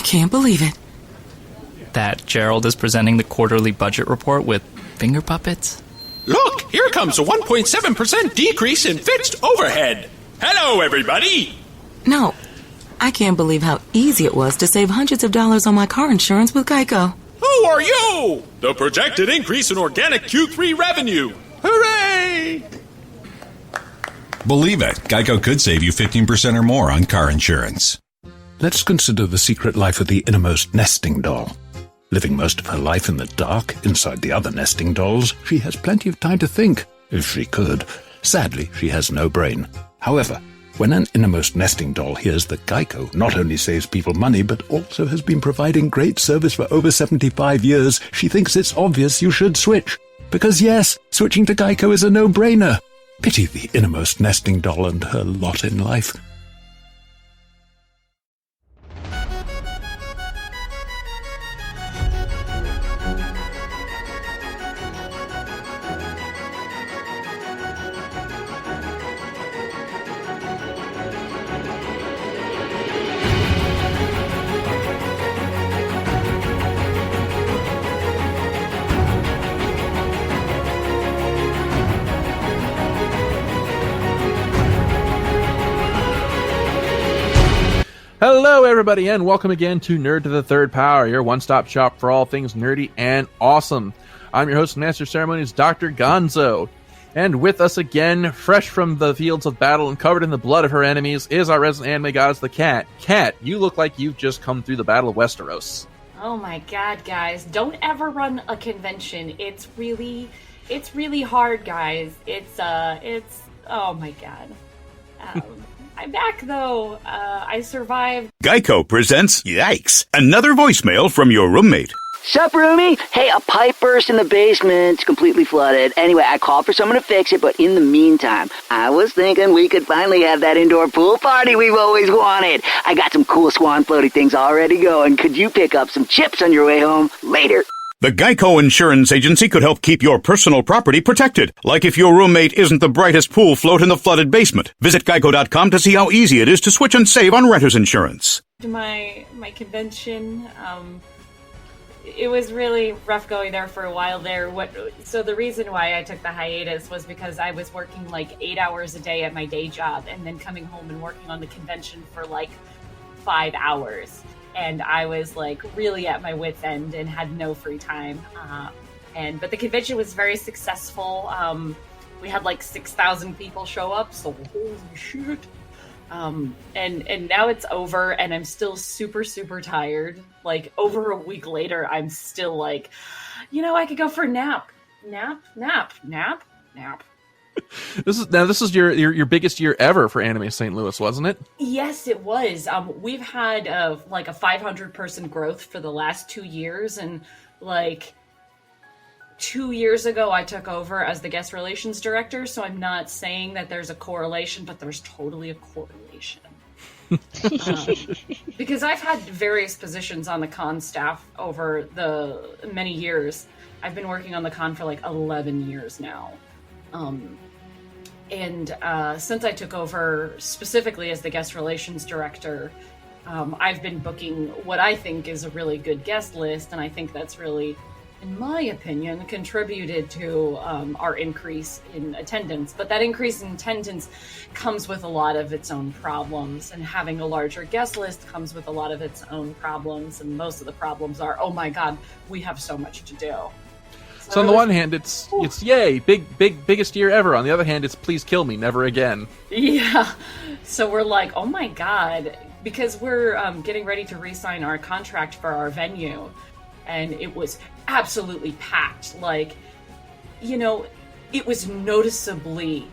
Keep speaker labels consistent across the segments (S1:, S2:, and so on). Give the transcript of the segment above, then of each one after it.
S1: can't believe it.
S2: That Gerald is presenting the quarterly budget report with finger puppets?
S3: Look, here comes a 1.7% decrease in fixed overhead. Hello, everybody.
S1: No, I can't believe how easy it was to save hundreds of dollars on my car insurance with Geico.
S3: Who are you? The projected increase in organic Q3 revenue. Hooray!
S4: Believe it, Geico could save you 15% or more on car insurance.
S5: Let's consider the secret life of the innermost nesting doll. Living most of her life in the dark, inside the other nesting dolls, she has plenty of time to think, if she could. Sadly, she has no brain. However, when an innermost nesting doll hears that Geico not only saves people money, but also has been providing great service for over 75 years, she thinks it's obvious you should switch. Because yes, switching to Geico is a no-brainer. Pity the innermost nesting doll and her lot in life.
S6: Hello, everybody, and welcome again to Nerd to the Third Power, your one-stop shop for all things nerdy and awesome. I'm your host and master of ceremonies, Dr. Gonzo. And with us again, fresh from the fields of battle and covered in the blood of her enemies, is our resident anime goddess, TheCat. Cat, you look like you've just come through the Battle of Westeros.
S7: Oh my god, guys. Don't ever run a convention. It's really hard, guys. It's oh my god. I'm back, though. I survived.
S8: Geico presents Yikes! Another voicemail from your roommate.
S9: Sup, roomie? Hey, a pipe burst in the basement. It's completely flooded. Anyway, I called for someone to fix it, but in the meantime, I was thinking we could finally have that indoor pool party we've always wanted. I got some cool swan floaty things already going. Could you pick up some chips on your way home? Later.
S8: The Geico Insurance Agency could help keep your personal property protected, like if your roommate isn't the brightest pool float in the flooded basement. Visit geico.com to see how easy it is to switch and save on renter's insurance.
S7: My convention, it was really rough going there for a while there. So the reason why I took the hiatus was because I was working like 8 hours a day at my day job and then coming home and working on the convention for like 5 hours. And I was like really at my wit's end and had no free time. But the convention was very successful. We had like 6,000 people show up, so holy shit. And now it's over and I'm still super, super tired. Like over a week later, I'm still like, I could go for a nap. Nap.
S6: This is your biggest year ever for Anime St. Louis, wasn't it?
S7: Yes, it was. We've had like a 500-person growth for the last 2 years, and like 2 years ago, I took over as the guest relations director. So I'm not saying that there's a correlation, but there's totally a correlation. Because I've had various positions on the con staff over the many years. I've been working on the con for like 11 years now. Since I took over specifically as the guest relations director, I've been booking what I think is a really good guest list, and I think that's really, in my opinion, contributed to our increase in attendance. But that increase in attendance comes with a lot of its own problems, and having a larger guest list comes with a lot of its own problems, and most of the problems are, oh my god, we have so much to do.
S6: So on the one hand, it's yay, biggest year ever. On the other hand, it's please kill me, never again.
S7: Yeah. So we're like, oh my god, because we're getting ready to re-sign our contract for our venue, and it was absolutely packed. Like, it was noticeably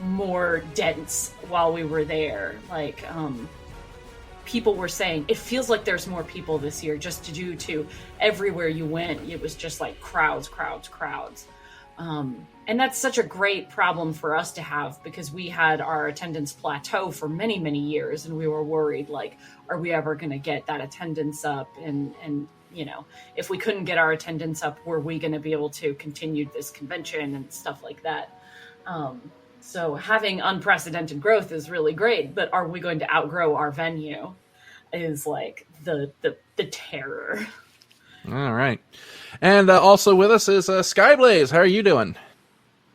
S7: more dense while we were there. Like, people were saying it feels like there's more people this year, just due to everywhere you went. It was just like crowds. And that's such a great problem for us to have, because we had our attendance plateau for many, many years, and we were worried, like, are we ever going to get that attendance up? And if we couldn't get our attendance up, were we going to be able to continue this convention and stuff like that? So having unprecedented growth is really great, but are we going to outgrow our venue? is like the terror.
S6: All right. And also with us is Skyblaze. How are you doing?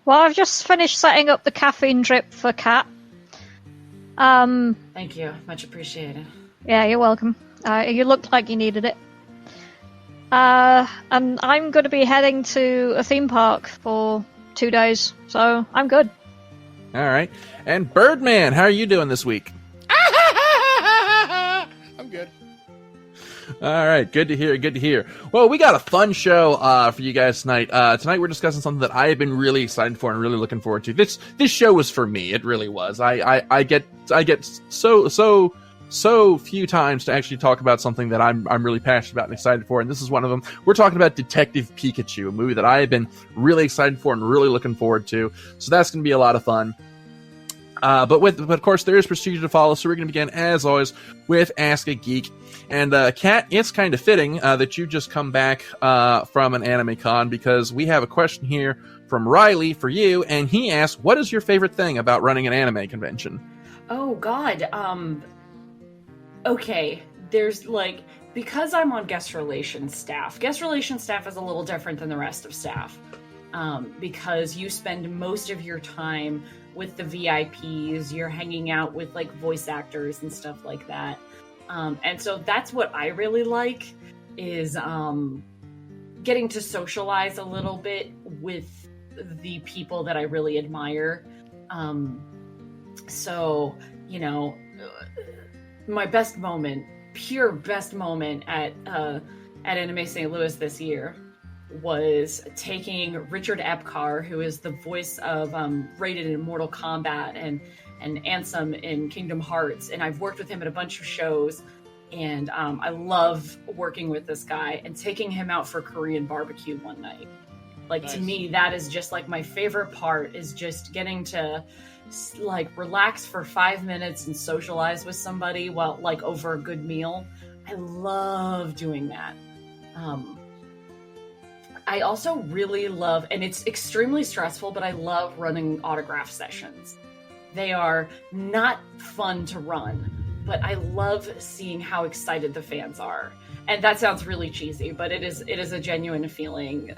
S10: Well, I've just finished setting up the caffeine drip for Cat.
S7: Thank you. Much appreciated.
S10: Yeah, you're welcome. You looked like you needed it. And I'm going to be heading to a theme park for 2 days, so I'm good.
S6: All right. And Birdman, how are you doing this week?
S3: I'm good.
S6: All right, good to hear, good to hear. Well, we got a fun show for you guys tonight. Tonight we're discussing something that I have been really excited for and really looking forward to. This show was for me. It really was. I get so few times to actually talk about something that I'm really passionate about and excited for, and this is one of them. We're talking about Detective Pikachu, a movie that I have been really excited for and really looking forward to. So that's going to be a lot of fun. But of course, there is procedure to follow, so we're going to begin, as always, with Ask a Geek. And, Kat, it's kind of fitting that you just come back from an anime con, because we have a question here from Riley for you, and he asks, what is your favorite thing about running an anime convention?
S7: Oh, God. Okay, there's, like, because I'm on guest relations staff is a little different than the rest of staff, because you spend most of your time with the VIPs, you're hanging out with, like, voice actors and stuff like that. And so that's what I really like, is getting to socialize a little bit with the people that I really admire. So, you know, my best moment, pure best moment at Anime St. Louis this year was taking Richard Epcar, who is the voice of Raiden in Mortal Kombat and Ansem in Kingdom Hearts, and I've worked with him at a bunch of shows, and I love working with this guy, and taking him out for Korean barbecue one night. Like, nice. To me, that is just like my favorite part, is just getting to like relax for 5 minutes and socialize with somebody while like over a good meal. I love doing that. I also really love, and it's extremely stressful, but I love running autograph sessions. They are not fun to run, but I love seeing how excited the fans are. And that sounds really cheesy, but it is a genuine feeling,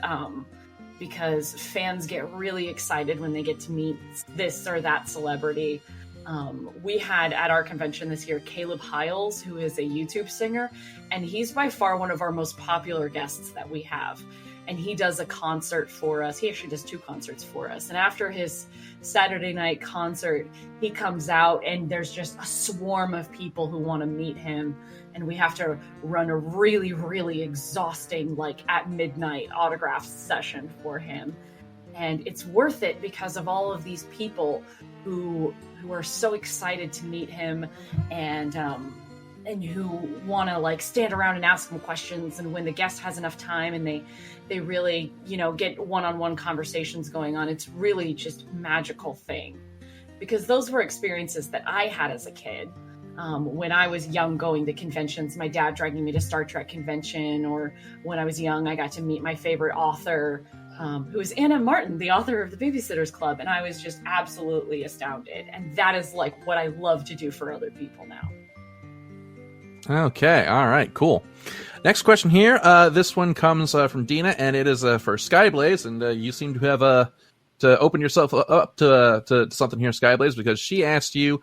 S7: because fans get really excited when they get to meet this or that celebrity. We had at our convention this year Caleb Hiles, who is a YouTube singer, and he's by far one of our most popular guests that we have. And he does a concert for us. He actually does 2 concerts for us. And after his Saturday night concert, he comes out and there's just a swarm of people who want to meet him. And we have to run a really, really exhausting, like at midnight autograph session for him. And it's worth it because of all of these people who are so excited to meet him, and who want to like stand around and ask him questions. And when the guest has enough time and they really, you know, get one-on-one conversations going on, it's really just a magical thing. Because those were experiences that I had as a kid. When I was young, going to conventions, my dad dragging me to Star Trek convention, or when I was young, I got to meet my favorite author, who is Anna Martin, the author of The Babysitter's Club. And I was just absolutely astounded. And that is like what I love to do for other people now.
S6: Okay, all right, cool. Next question here. This one comes from Dina, and it is for Skyblaze, and you seem to have to open yourself up to something here, Skyblaze, because she asked you,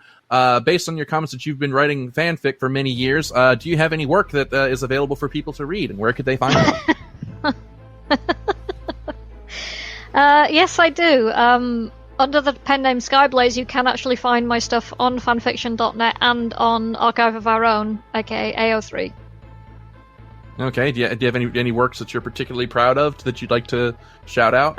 S6: based on your comments that you've been writing fanfic for many years, do you have any work that is available for people to read, and where could they find it?
S10: Yes, I do. Under the pen name Skyblaze, you can actually find my stuff on fanfiction.net and on Archive of Our Own, aka AO3.
S6: Okay, do you have any works that you're particularly proud of that you'd like to shout out?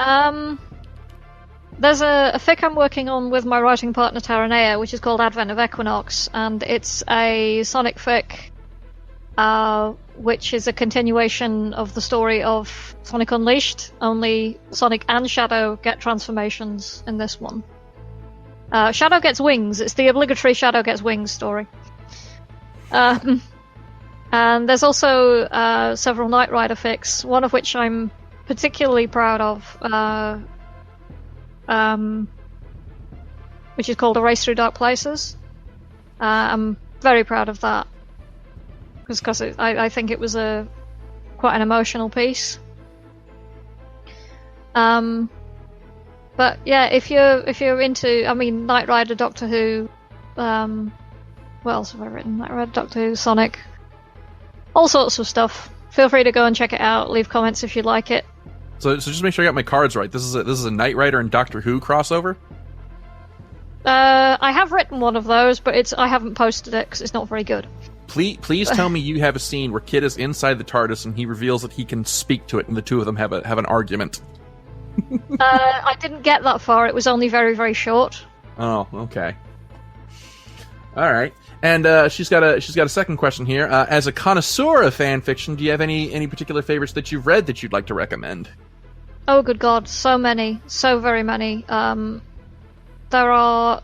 S10: There's a fic I'm working on with my writing partner Taranea, which is called Advent of Equinox, and it's a Sonic fic, which is a continuation of the story of Sonic Unleashed, only Sonic and Shadow get transformations in this one. Shadow gets wings. It's the obligatory Shadow gets wings story. And there's also several Knight Rider fics, one of which I'm particularly proud of, which is called A Race Through Dark Places. I'm very proud of that. because I think it was quite an emotional piece. But yeah, if you're into, I mean, Knight Rider, Doctor Who, what else have I written? Knight Rider, Doctor Who, Sonic, all sorts of stuff. Feel free to go and check it out. Leave comments if you like it.
S6: So just make sure I got my cards right. This is a Knight Rider and Doctor Who crossover.
S10: I have written one of those, but I haven't posted it because it's not very good.
S6: Please tell me you have a scene where Kid is inside the TARDIS and he reveals that he can speak to it, and the two of them have an argument.
S10: I didn't get that far. It was only very, very short.
S6: Oh, okay. All right. And she's got a second question here. As a connoisseur of fan fiction, do you have any particular favorites that you've read that you'd like to recommend?
S10: Oh, good God, so many, so very many. There are.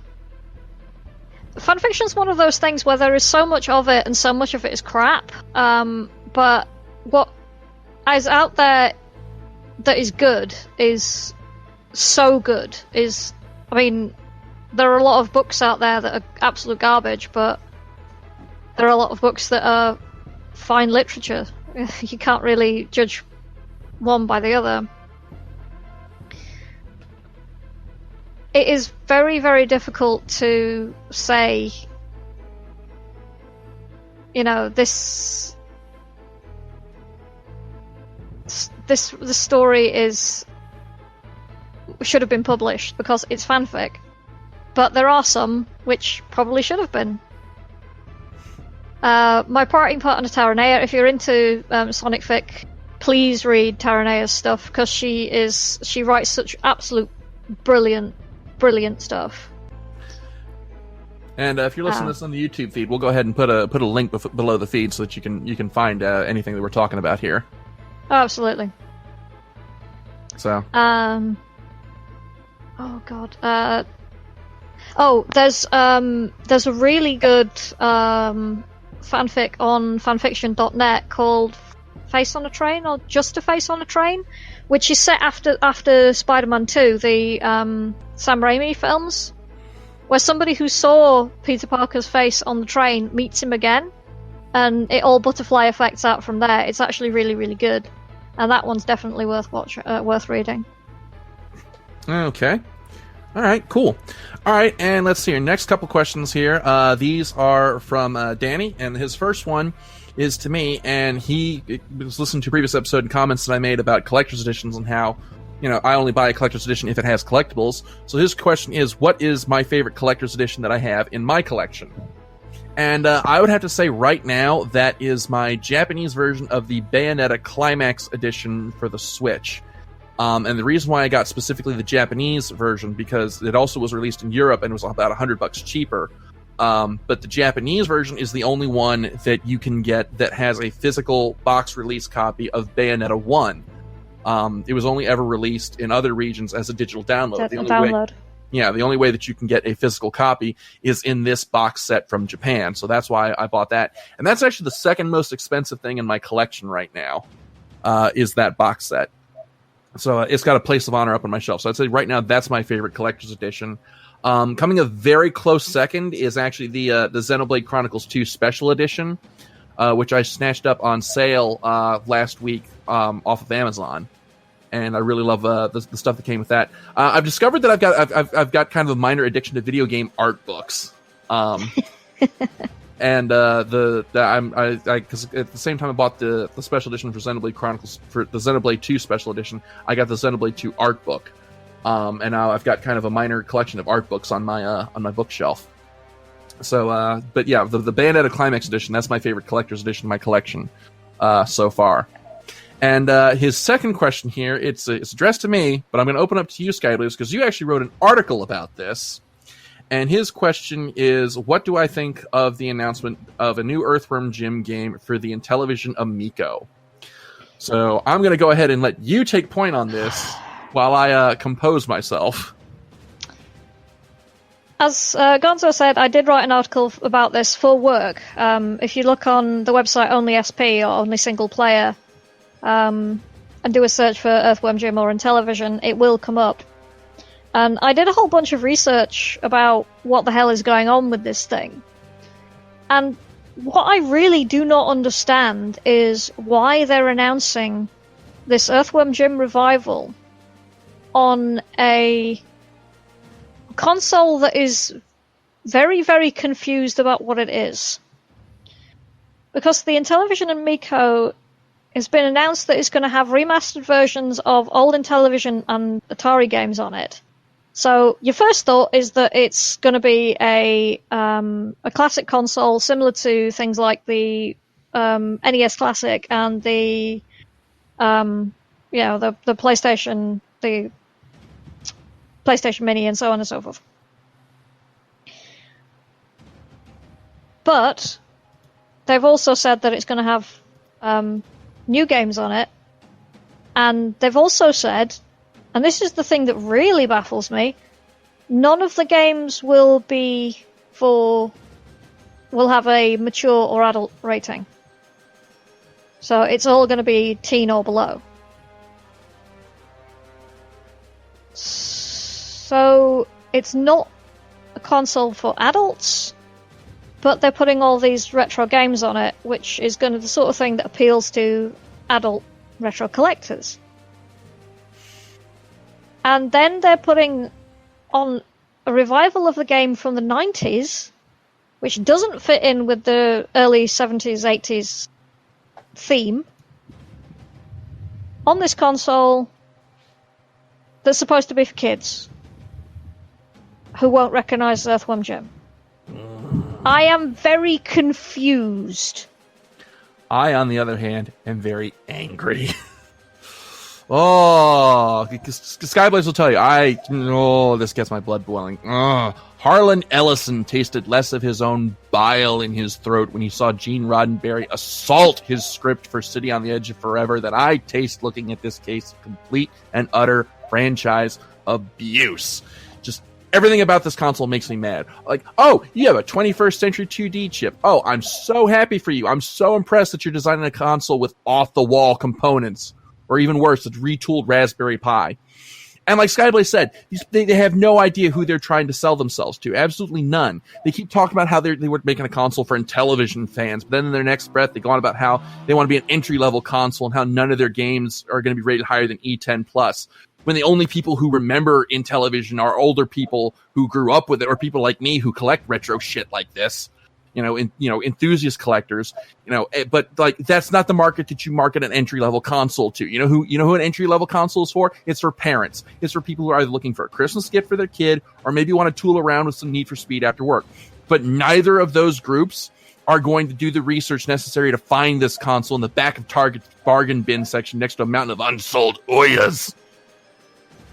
S10: Fanfiction's one of those things where there is so much of it, and so much of it is crap. But what is out there that is good is so good. I mean, there are a lot of books out there that are absolute garbage, but there are a lot of books that are fine literature. You can't really judge one by the other. It is very, very difficult to say, this story should have been published because it's fanfic. But there are some which probably should have been. My parting partner Taranea, if you're into Sonic fic, please read Taranea's stuff because she writes such absolute brilliant stuff.
S6: And if you're listening to this on the YouTube feed, we'll go ahead and put a link below the feed so that you can find anything that we're talking about here.
S10: Oh, absolutely.
S6: So.
S10: Oh God. There's a really good fanfic on fanfiction.net called Face on a Train, or Just a Face on a Train, which is set after Spider-Man 2, the Sam Raimi films, where somebody who saw Peter Parker's face on the train meets him again, and it all butterfly effects out from there. It's actually really, really good, and that one's definitely worth reading.
S6: Okay. All right, cool. All right, and let's see your next couple questions here. These are from Danny, and his first one is to me, and he was listening to a previous episode and comments that I made about collector's editions and how, I only buy a collector's edition if it has collectibles. So his question is, what is my favorite collector's edition that I have in my collection? And I would have to say right now that is my Japanese version of the Bayonetta Climax edition for the Switch. And the reason why I got specifically the Japanese version, because it also was released in Europe and it was about $100 cheaper. But the Japanese version is the only one that you can get that has a physical box release copy of Bayonetta 1. It was only ever released in other regions as a digital download. The only way that you can get a physical copy is in this box set from Japan. So that's why I bought that. And that's actually the second most expensive thing in my collection right now, is that box set. So it's got a place of honor up on my shelf. So I'd say right now that's my favorite collector's edition. Coming a very close second is actually the Xenoblade Chronicles 2 Special Edition, which I snatched up on sale last week off of Amazon, and I really love the stuff that came with that. I've discovered that I've got kind of a minor addiction to video game art books. And because at the same time I bought the special edition for Xenoblade Chronicles, for the Xenoblade 2 Special Edition, I got the Xenoblade 2 art book, and now I've got kind of a minor collection of art books on my bookshelf. So, but yeah, the Bayonetta Climax Edition, that's my favorite collector's edition in my collection so far. And his second question here, it's addressed to me, but I'm going to open up to you, Skyblues, because you actually wrote an article about this. And his question is, what do I think of the announcement of a new Earthworm Jim game for the Intellivision Amico? So I'm going to go ahead and let you take point on this while I compose myself.
S10: As Gonzo said, I did write an article about this for work. If you look on the website Only SP or Only Single Player, and do a search for Earthworm Jim or Intellivision, it will come up. And I did a whole bunch of research about what the hell is going on with this thing. And what I really do not understand is why they're announcing this Earthworm Jim revival on a console that is very, very confused about what it is. Because the Intellivision Amico has been announced that it's going to have remastered versions of old Intellivision and Atari games on it. So your first thought is that it's going to be a classic console similar to things like the NES Classic and the PlayStation, the PlayStation Mini, and so on and so forth. But they've also said that it's going to have new games on it, and they've also said, and this is the thing that really baffles me, none of the games will have a mature or adult rating. So it's all going to be teen or below. So it's not a console for adults, but they're putting all these retro games on it, which is going to be the sort of thing that appeals to adult retro collectors. And then they're putting on a revival of the game from the 90s, which doesn't fit in with the early 70s, 80s theme, on this console that's supposed to be for kids who won't recognize Earthworm Jim. I am very confused.
S6: I, on the other hand, am very angry. Skyblaze will tell you, this gets my blood boiling. Harlan Ellison tasted less of his own bile in his throat when he saw Gene Roddenberry assault his script for City on the Edge of Forever than I taste looking at this case of complete and utter franchise abuse. Just everything about this console makes me mad. Like, oh, you have a 21st century 2D chip. Oh, I'm so happy for you. I'm so impressed that you're designing a console with off-the-wall components. Or even worse, it's retooled Raspberry Pi. And like Skyblaze said, they have no idea who they're trying to sell themselves to. Absolutely none. They keep talking about how they were making a console for Intellivision fans, but then in their next breath, they go on about how they want to be an entry-level console and how none of their games are going to be rated higher than E10+. When the only people who remember Intellivision are older people who grew up with it, or people like me who collect retro shit like this. Enthusiast collectors, but like that's not the market that you market an entry-level console to. You know who an entry-level console is for? It's for parents. It's for people who are either looking for a Christmas gift for their kid or maybe want to tool around with some Need for Speed after work. But neither of those groups are going to do the research necessary to find this console in the back of Target's bargain bin section next to a mountain of unsold Oyas.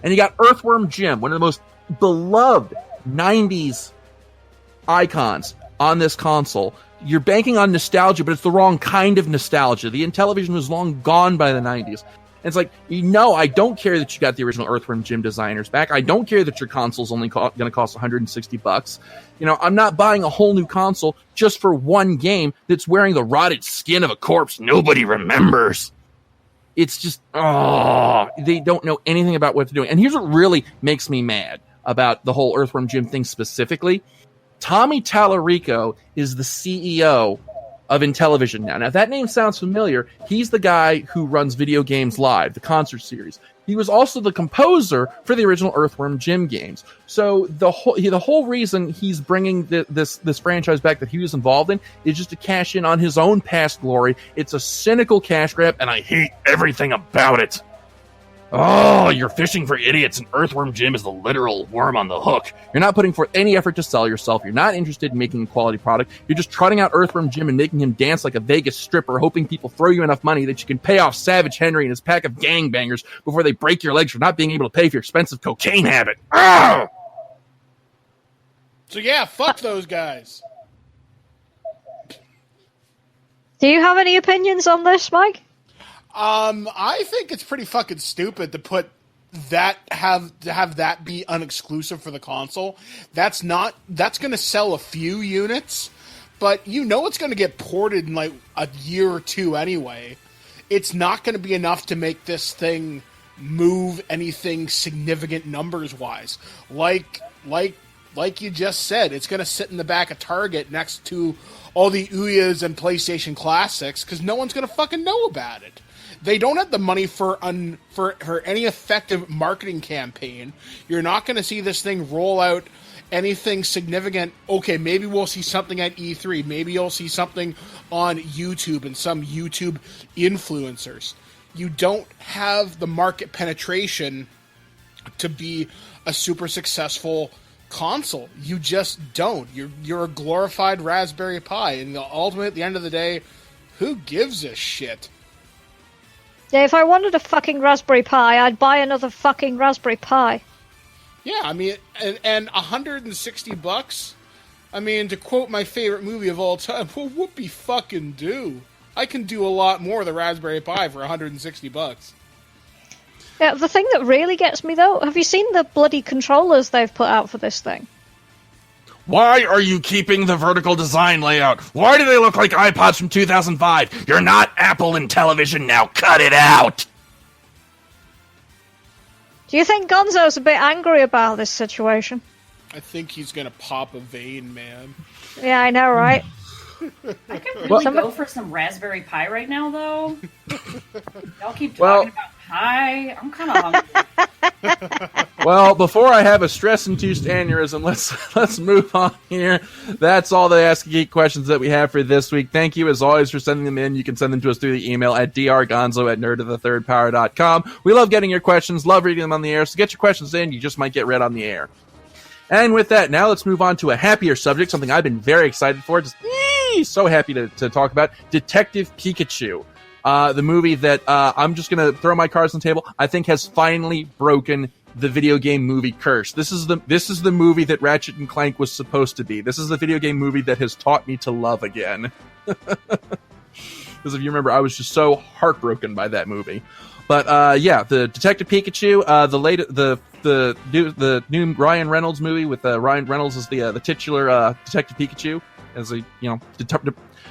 S6: And you got Earthworm Jim, one of the most beloved 90s icons on this console. You're banking on nostalgia, but it's the wrong kind of nostalgia. The Intellivision was long gone by the 90s. And it's like, I don't care that you got the original Earthworm Jim designers back. I don't care that your console's only going to cost $160. I'm not buying a whole new console just for one game that's wearing the rotted skin of a corpse nobody remembers. It's just, they don't know anything about what they're doing. And here's what really makes me mad about the whole Earthworm Jim thing specifically. Tommy Tallarico is the CEO of Intellivision now. Now, that name sounds familiar. He's the guy who runs Video Games Live, the concert series. He was also the composer for the original Earthworm Jim games. So the whole reason he's bringing this franchise back that he was involved in is just to cash in on his own past glory. It's a cynical cash grab, and I hate everything about it. Oh, you're fishing for idiots, and Earthworm Jim is the literal worm on the hook. You're not putting forth any effort to sell yourself. You're not interested in making a quality product. You're just trotting out Earthworm Jim and making him dance like a Vegas stripper, hoping people throw you enough money that you can pay off Savage Henry and his pack of gangbangers before they break your legs for not being able to pay for your expensive cocaine habit. Oh!
S11: So yeah, fuck those guys.
S10: Do you have any opinions on this, Mike?
S11: I think it's pretty fucking stupid to put that have that be unexclusive for the console. That's going to sell a few units, but it's going to get ported in like a year or two anyway. It's not going to be enough to make this thing move anything significant numbers wise. Like like you just said, it's going to sit in the back of Target next to all the Ouya's and PlayStation Classics because no one's going to fucking know about it. They don't have the money for any effective marketing campaign. You're not going to see this thing roll out anything significant. Okay, maybe we'll see something at E3. Maybe you'll see something on YouTube and some YouTube influencers. You don't have the market penetration to be a super successful console. You just don't. You're a glorified Raspberry Pi, and ultimately, at the end of the day, who gives a shit?
S10: Yeah, if I wanted a fucking Raspberry Pi, I'd buy another fucking Raspberry Pi.
S11: Yeah, I mean, and $160. I mean, to quote my favorite movie of all time, well, whoopee fucking do. I can do a lot more with a Raspberry Pi for $160.
S10: Yeah, the thing that really gets me, though, have you seen the bloody controllers they've put out for this thing?
S6: Why are you keeping the vertical design layout? Why do they look like iPods from 2005? You're not Apple in television now. Cut it out!
S10: Do you think Gonzo's a bit angry about this situation?
S11: I think he's going to pop a vein, man.
S10: Yeah, I know, right?
S7: I could really go for some Raspberry Pi right now, though. Y'all keep talking about pie. I'm kind of hungry.
S6: Well, before I have a stress-induced aneurysm, let's move on here. That's all the Ask a Geek questions that we have for this week. Thank you, as always, for sending them in. You can send them to us through the email at drgonzo@nerdofthethirdpower.com. We love getting your questions, love reading them on the air, so get your questions in. You just might get read on the air. And with that, now let's move on to a happier subject, something I've been very excited for. Just so happy to talk about. Detective Pikachu. The movie that I'm just going to throw my cards on the table, I think has finally broken the video game movie curse. This is the movie that Ratchet and Clank was supposed to be. This is the video game movie that has taught me to love again. Because if you remember, I was just so heartbroken by that movie. But yeah, the Detective Pikachu, the new Ryan Reynolds movie with Ryan Reynolds as the titular Detective Pikachu, as a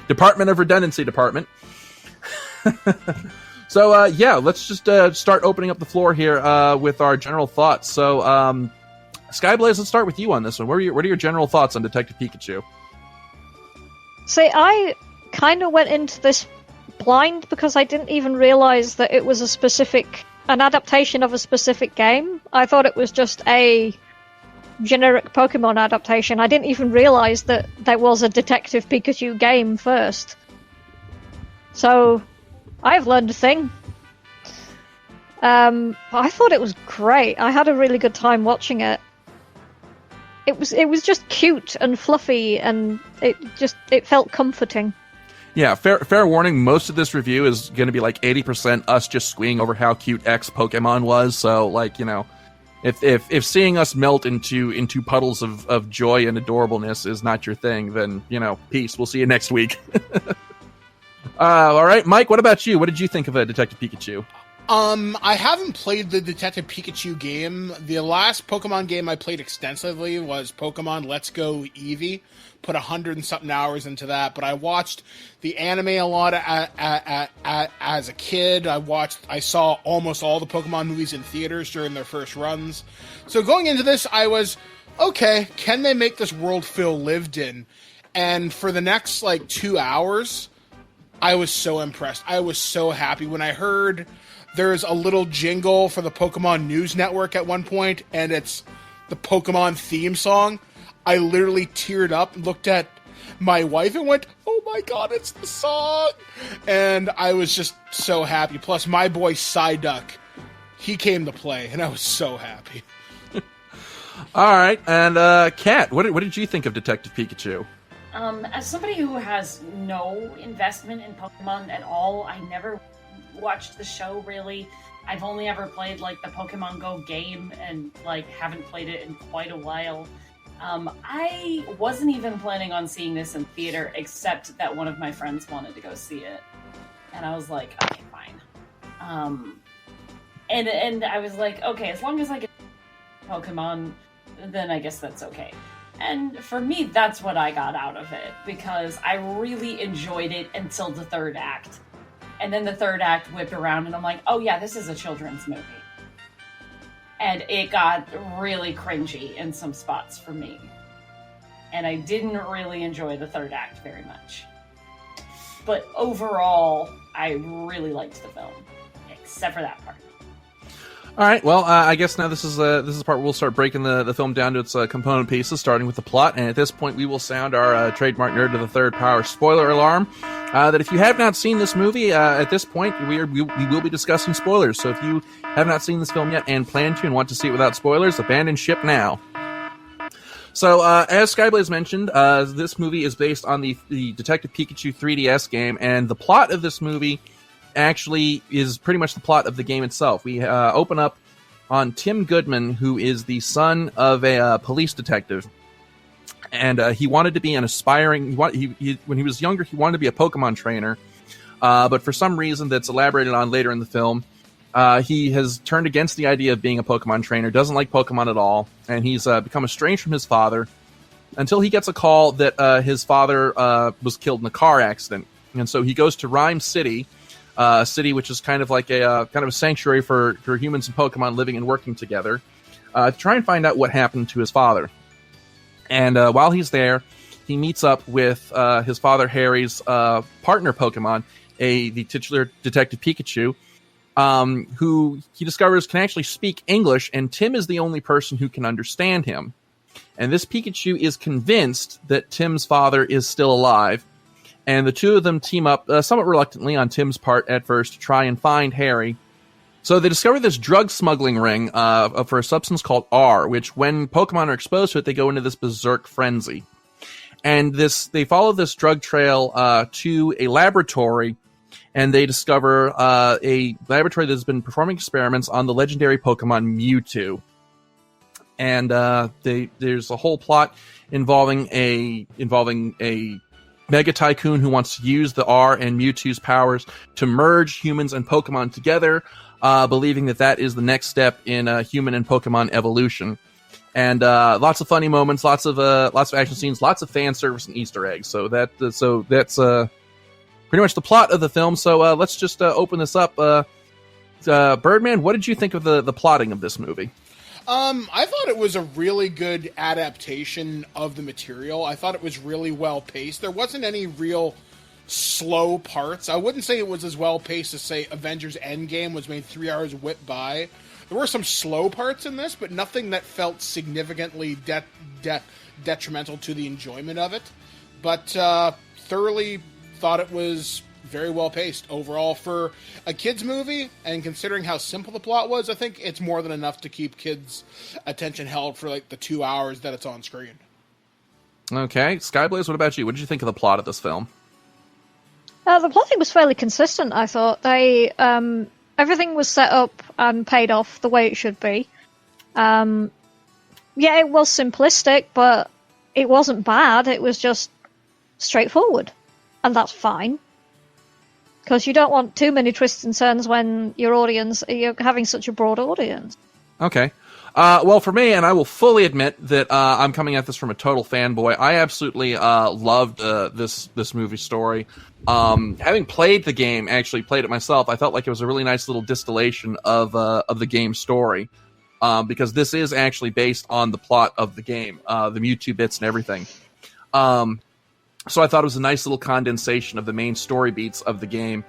S6: Department of Redundancy department. So yeah, let's just start opening up the floor here with our general thoughts. So Skyblaze, let's start with you on this one. What are your general thoughts on Detective Pikachu?
S10: See, I kind of went into this blind because I didn't even realize that it was an adaptation of a specific game. I thought it was just a generic Pokemon adaptation. I didn't even realize that there was a Detective Pikachu game first. So I've learned a thing. I thought it was great. I had a really good time watching it. It was just cute and fluffy, and it felt comforting.
S6: Yeah, fair warning, most of this review is going to be like 80% us just squeeing over how cute X Pokemon was, so, like, if seeing us melt into puddles of joy and adorableness is not your thing, then, peace. We'll see you next week. All right, Mike, what about you? What did you think of Detective Pikachu?
S11: I haven't played the Detective Pikachu game. The last Pokemon game I played extensively was Pokemon Let's Go Eevee. Put 100 and something hours into that, but I watched the anime a lot as a kid. I saw almost all the Pokemon movies in theaters during their first runs. So going into this, I was, okay, can they make this world feel lived in? And for the next, 2 hours, I was so impressed. I was so happy when I heard there's a little jingle for the Pokemon News Network at one point, and it's the Pokemon theme song. I literally teared up and looked at my wife and went, oh my god, it's the song! And I was just so happy. Plus, my boy Psyduck, he came to play, and I was so happy.
S6: All right, and Kat, what did you think of Detective Pikachu?
S7: As somebody who has no investment in Pokemon at all, I never watched the show, really. I've only ever played, the Pokemon Go game, and, haven't played it in quite a while. I wasn't even planning on seeing this in theater, except that one of my friends wanted to go see it. And I was like, okay, fine. And I was like, okay, as long as I get Pokemon, then I guess that's okay. And for me, that's what I got out of it, because I really enjoyed it until the third act. And then the third act whipped around, and I'm like, oh yeah, this is a children's movie. and it got really cringy in some spots for me. And I didn't really enjoy the third act very much. But overall, I really liked the film, except for that part.
S6: All right. Well, I guess now this is the part where we'll start breaking the film down to its component pieces, starting with the plot. And at this point, we will sound our trademark Nerd to the Third Power spoiler alarm. That if you have not seen this movie, at this point, we will be discussing spoilers. So if you have not seen this film yet and plan to and want to see it without spoilers, abandon ship now. So, as Skyblaze mentioned, this movie is based on the Detective Pikachu 3DS game, and the plot of this movie actually is pretty much the plot of the game itself. We open up on Tim Goodman, who is the son of a police detective, and he wanted to be an aspiring... when he was younger, he wanted to be a Pokemon trainer, but for some reason that's elaborated on later in the film, he has turned against the idea of being a Pokemon trainer, doesn't like Pokemon at all, and he's become estranged from his father until he gets a call that his father was killed in a car accident. And so he goes to Rhyme City, which is kind of like a sanctuary for humans and Pokemon living and working together, to try and find out what happened to his father. And while he's there, he meets up with his father Harry's partner Pokemon, the titular Detective Pikachu, who he discovers can actually speak English, and Tim is the only person who can understand him. And this Pikachu is convinced that Tim's father is still alive, and the two of them team up, somewhat reluctantly on Tim's part at first, to try and find Harry. So they discover this drug smuggling ring for a substance called R, which when Pokemon are exposed to it, they go into this berserk frenzy. And they follow this drug trail to a laboratory, and they discover a laboratory that has been performing experiments on the legendary Pokemon Mewtwo. And there's a whole plot involving a mega tycoon who wants to use the R and Mewtwo's powers to merge humans and Pokemon together, believing that is the next step in human and Pokemon evolution. And lots of funny moments, lots of action scenes, lots of fan service and Easter eggs. So that's pretty much the plot of the film. So let's just open this up. Birdman, what did you think of the plotting of this movie?
S11: I thought it was a really good adaptation of the material. I thought it was really well paced. There wasn't any real slow parts. I wouldn't say it was as well paced as, say, Avengers Endgame was made 3 hours whipped by. There were some slow parts in this, but nothing that felt significantly detrimental to the enjoyment of it. But thoroughly thought it was very well paced overall for a kids movie, and considering how simple the plot was, I think it's more than enough to keep kids' attention held for like the 2 hours that it's on screen.
S6: Okay, Skyblaze, what about you? What did you think of the plot of this film?
S10: The plotting was fairly consistent, I thought. Everything was set up and paid off the way it should be. Yeah, it was simplistic, but it wasn't bad. It was just straightforward, and that's fine. Because you don't want too many twists and turns when you're having such a broad audience. Okay.
S6: Well, for me, and I will fully admit that I'm coming at this from a total fanboy, I absolutely loved this movie story. Having played the game, actually played it myself, I felt like it was a really nice little distillation of the game story. Because this is actually based on the plot of the game, the Mewtwo bits and everything. So I thought it was a nice little condensation of the main story beats of the game.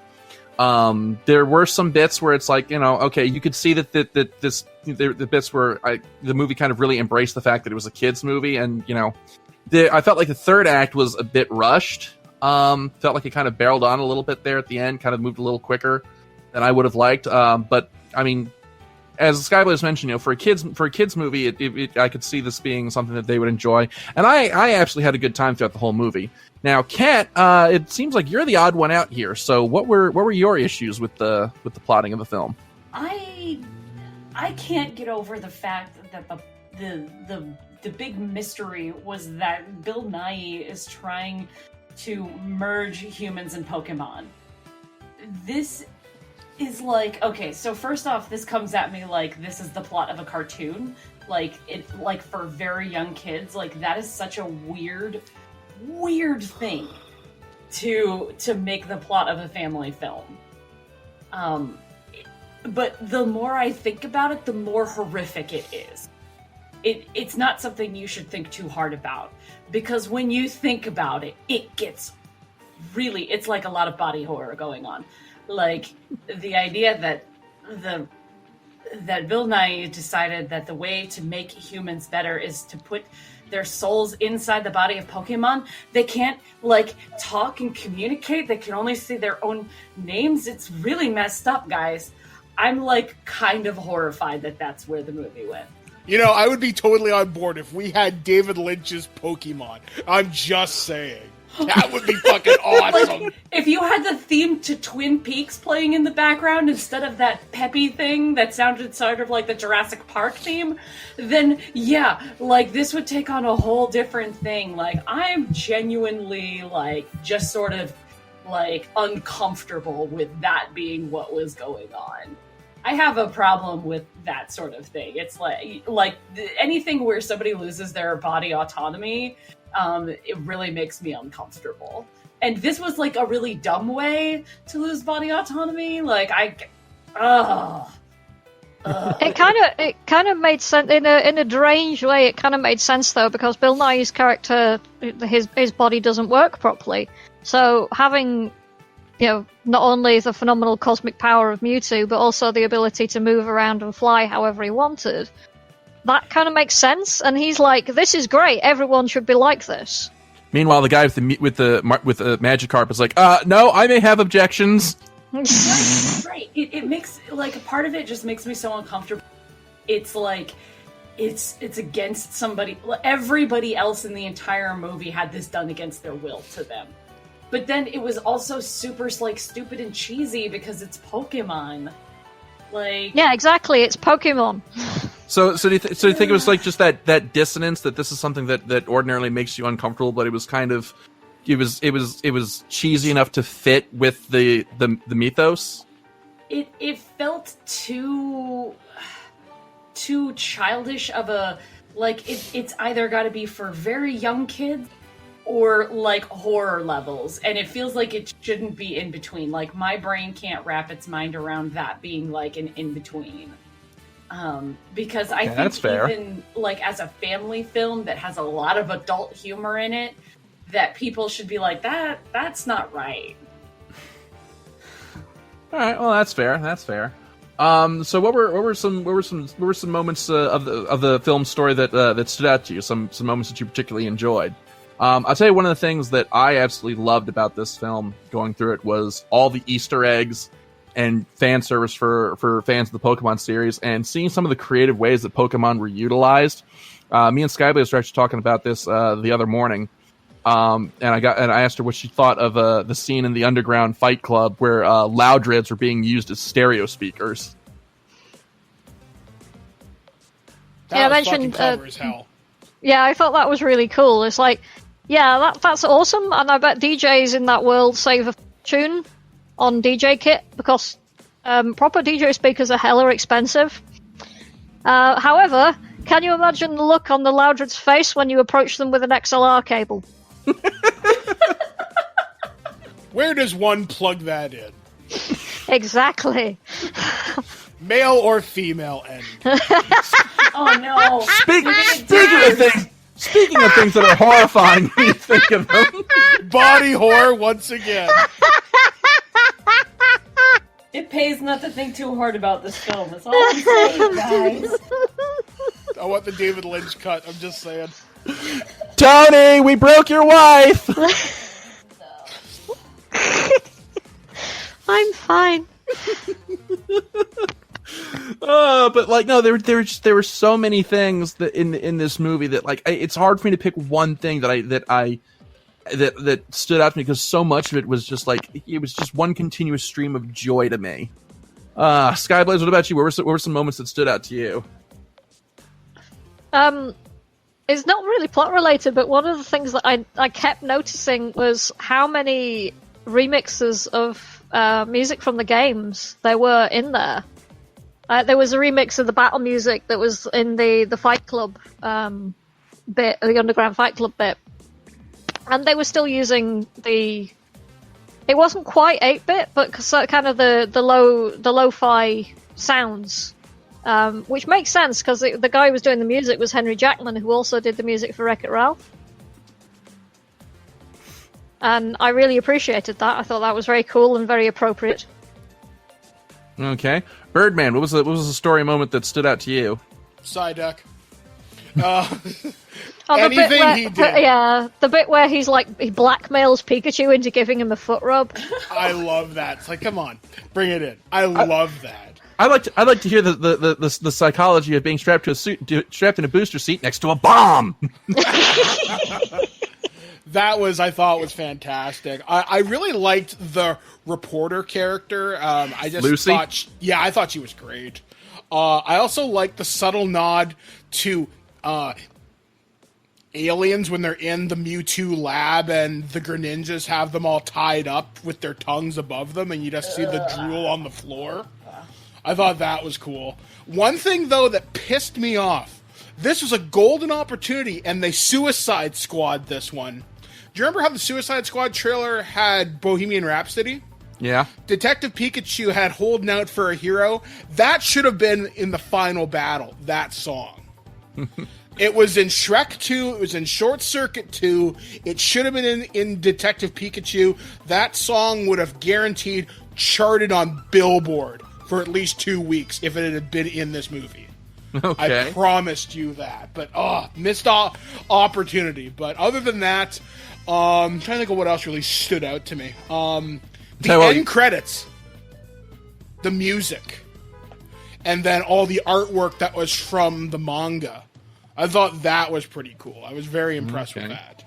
S6: There were some bits where it's like, okay, you could see that the bits where the movie kind of really embraced the fact that it was a kids movie, and I felt like the third act was a bit rushed. Felt like it kind of barreled on a little bit there at the end, kind of moved a little quicker than I would have liked. But I mean, as Skyblaze mentioned, for a kids movie, I could see this being something that they would enjoy, and I actually had a good time throughout the whole movie. Now, Kat, it seems like you're the odd one out here. So, what were your issues with the plotting of the film?
S7: I can't get over the fact that the big mystery was that Bill Nye is trying to merge humans and Pokemon. This is like, okay, so first off, this comes at me like this is the plot of a cartoon, like for very young kids. Like, that is such a weird thing to make the plot of a family film. but the more I think about it, the more horrific it is. It's not something you should think too hard about, because when you think about it, it gets really, it's like a lot of body horror going on. Like, the idea that Bill Nye decided that the way to make humans better is to put their souls inside the body of Pokemon. They can't, like, talk and communicate. They can only say their own names. It's really messed up, guys. I'm, like, kind of horrified that that's where the movie went.
S11: You know, I would be totally on board if we had David Lynch's Pokemon. I'm just saying. That would be fucking awesome.
S7: Like, if you had the theme to Twin Peaks playing in the background instead of that peppy thing that sounded sort of like the Jurassic Park theme, then yeah, like, this would take on a whole different thing. Like, I'm genuinely, like, just sort of, like, uncomfortable with that being what was going on. I have a problem with that sort of thing. It's like anything where somebody loses their body autonomy, it really makes me uncomfortable. And this was, like, a really dumb way to lose body autonomy. Like,
S10: It kind of made sense in a deranged way. It kind of made sense though, because Bill Nye's character, his body doesn't work properly. So having, you know, not only the phenomenal cosmic power of Mewtwo, but also the ability to move around and fly however he wanted, that kind of makes sense. And he's like, "This is great. Everyone should be like this."
S6: Meanwhile, the guy with the Magikarp is like, "No, I may have objections."
S7: Right. It makes, like, a part of it just makes me so uncomfortable. It's like, it's against somebody. Everybody else in the entire movie had this done against their will to them. But then it was also super, like, stupid and cheesy because it's Pokemon. Like,
S10: yeah, exactly. It's Pokemon.
S6: So do you think it was like just that dissonance, that this is something that ordinarily makes you uncomfortable, but it was kind of it was cheesy enough to fit with the mythos?
S7: It felt too childish of a, like, it's either got to be for very young kids or, like, horror levels, and it feels like it shouldn't be in between. Like, my brain can't wrap its mind around that being, like, an in between. Because I think
S6: that's fair.
S7: Even, like, as a family film that has a lot of adult humor in it, that people should be like, that's not right.
S6: All right, well, that's fair. That's fair. So what were some moments of the film story that stood out to you? Some moments that you particularly enjoyed. I'll tell you, one of the things that I absolutely loved about this film, going through it, was all the Easter eggs and fan service for fans of the Pokemon series, and seeing some of the creative ways that Pokemon were utilized. Me and Skyblaze were actually talking about this the other morning, and I asked her what she thought of the scene in the underground fight club where Loudreds were being used as stereo speakers.
S11: That was fucking clever as hell.
S10: Yeah, I thought that was really cool. It's like, yeah, that's awesome, and I bet DJs in that world save a tune on DJ kit, because proper DJ speakers are hella expensive. However, can you imagine the look on the Loudred's face when you approach them with an XLR cable?
S11: Where does one plug that in?
S10: Exactly.
S11: Male or female end?
S7: Oh no!
S6: Speaking of things that are horrifying when you think of them,
S11: Body horror once again.
S7: It pays not to think too hard about this film. That's all I'm saying, guys.
S11: I want the David Lynch cut. I'm just saying.
S6: Tony, we broke your wife.
S10: I'm fine.
S6: But like, no, there were so many things that in this movie that, like, it's hard for me to pick one thing that stood out to me, because so much of it was just like, it was just one continuous stream of joy to me. Skyblaze, what about you? What were some moments that stood out to you?
S10: It's not really plot related, but one of the things that I kept noticing was how many remixes of music from the games there were in there. There was a remix of the battle music that was in the Fight Club bit, the Underground Fight Club bit. And they were still using it wasn't quite 8-bit, but kind of the lo-fi sounds, which makes sense because the guy who was doing the music was Henry Jackman, who also did the music for Wreck-It Ralph. And I really appreciated that. I thought that was very cool and very appropriate.
S6: Okay. Birdman, what was the story moment that stood out to you?
S11: Psyduck.
S10: Anything
S11: he did.
S10: Yeah, the bit where he blackmails Pikachu into giving him a foot rub.
S11: I love that. It's like, come on, bring it in. I love that.
S6: I'd like to hear the psychology of being strapped in a booster seat next to a bomb.
S11: I thought was fantastic. I really liked the reporter character. I just
S6: Lucy?
S11: I thought she was great. I also liked the subtle nod to aliens when they're in the Mewtwo lab and the Greninjas have them all tied up with their tongues above them and you just see the drool on the floor. I thought that was cool. One thing, though, that pissed me off, this was a golden opportunity and they Suicide Squad this one. Do you remember how the Suicide Squad trailer had Bohemian Rhapsody?
S6: Yeah.
S11: Detective Pikachu had Holding Out for a Hero. That should have been in the final battle, that song. It was in Shrek 2. It was in Short Circuit 2. It should have been in Detective Pikachu. That song would have guaranteed charted on Billboard for at least 2 weeks if it had been in this movie.
S6: Okay.
S11: I promised you that. But, missed opportunity. But other than that, I'm trying to think of what else really stood out to me. The end credits, the music, and then all the artwork that was from the manga. I thought that was pretty cool. I was very impressed with that.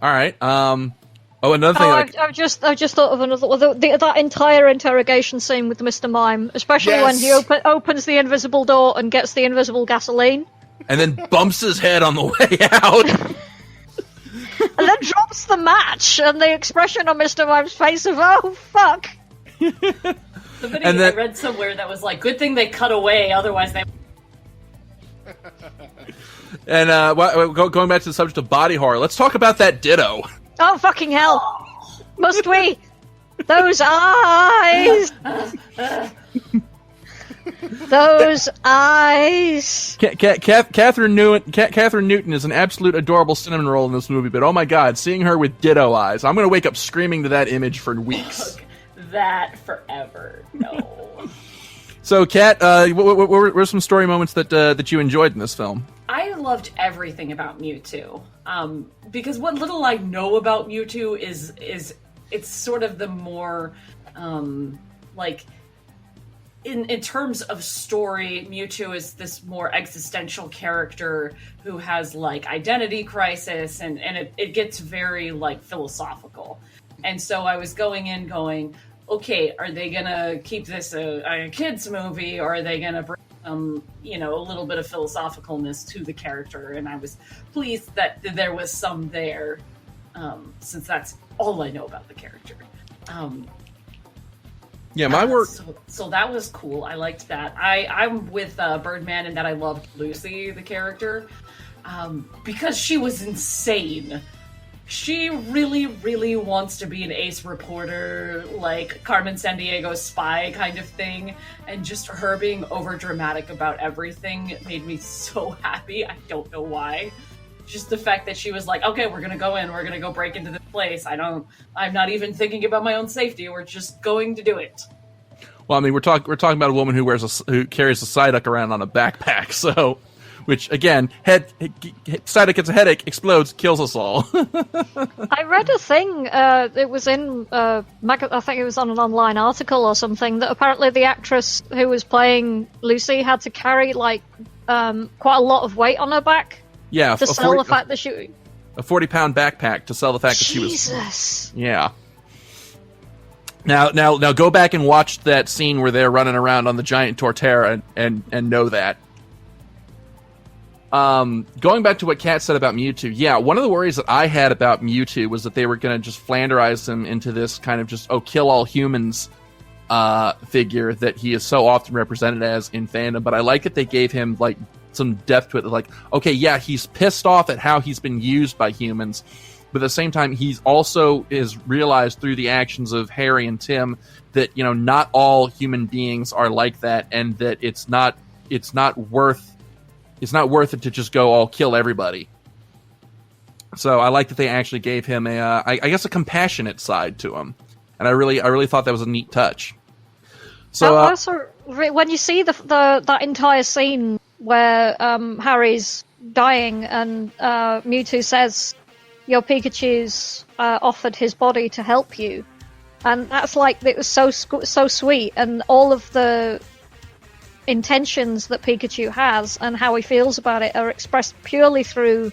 S6: All right. Another thing.
S10: I've just thought of another. That entire interrogation scene with Mr. Mime, especially when he opens the invisible door and gets the invisible gasoline,
S6: and then bumps his head on the way out.
S10: And then drops the match, and the expression on Mr. Mime's face of, oh, fuck.
S7: Somebody I read somewhere that was like, good thing they cut away, otherwise they...
S6: And going back to the subject of body horror, let's talk about that Ditto.
S10: Oh, fucking hell. Must we? Those eyes! Those eyes!
S6: Catherine Newton is an absolute adorable cinnamon roll in this movie, but oh my god, seeing her with Ditto eyes, I'm going to wake up screaming to that image for weeks.
S7: That forever. No.
S6: So, Kat, what were some story moments that you enjoyed in this film?
S7: I loved everything about Mewtwo. Because what little I know about Mewtwo is it's sort of the more, in terms of story, Mewtwo is this more existential character who has, identity crisis, and it gets very, philosophical. And so I was going, okay, are they gonna keep this a kid's movie, or are they gonna bring a little bit of philosophicalness to the character? And I was pleased that there was some there, since that's all I know about the character.
S6: Yeah, my work.
S7: So that was cool. I liked that. I'm with Birdman in that I loved Lucy, the character, because she was insane. She really, really wants to be an ace reporter, like Carmen Sandiego spy kind of thing, and just her being over dramatic about everything made me so happy. I don't know why. Just the fact that she was like, okay, we're gonna go in, we're gonna go break into this place. I'm not even thinking about my own safety. We're just going to do it.
S6: Well, I mean, we're talking about a woman who carries a Psyduck around on a backpack. So, which again, Psyduck gets a headache, explodes, kills us all.
S10: I read a thing. It was in I think it was on an online article or something, that apparently the actress who was playing Lucy had to carry quite a lot of weight on her back.
S6: Yeah,
S10: to sell the fact that she...
S6: A 40-pound backpack to sell the fact that she was...
S10: Jesus!
S6: Yeah. Now, go back and watch that scene where they're running around on the giant Torterra and know that. Going back to what Kat said about Mewtwo, yeah, one of the worries that I had about Mewtwo was that they were going to just Flanderize him into this kind of just, kill all humans figure that he is so often represented as in fandom, but I like that they gave him, some depth to it. Okay, yeah, he's pissed off at how he's been used by humans, but at the same time, he's also is realized through the actions of Harry and Tim that, you know, not all human beings are like that, and that it's not worth it to just go all kill everybody. So I like that they actually gave him I guess a compassionate side to him, and I really thought that was a neat touch. So
S10: also, when you see that entire scene where Harry's dying and Mewtwo says, "Your Pikachu's offered his body to help you," and that's like, it was so sweet, and all of the intentions that Pikachu has and how he feels about it are expressed purely through